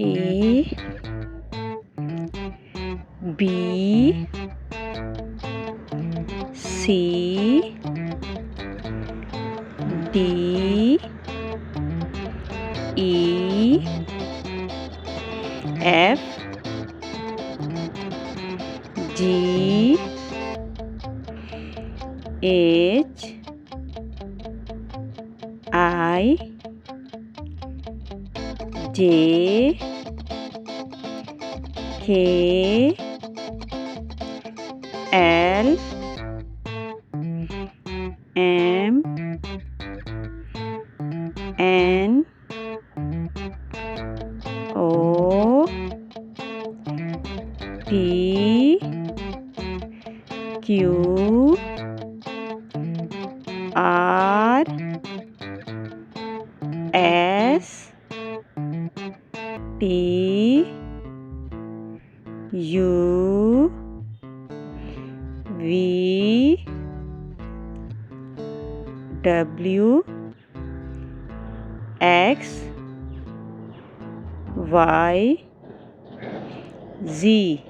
A B C D E F G H I J K L M N O P Q R S T U V W X Y Z.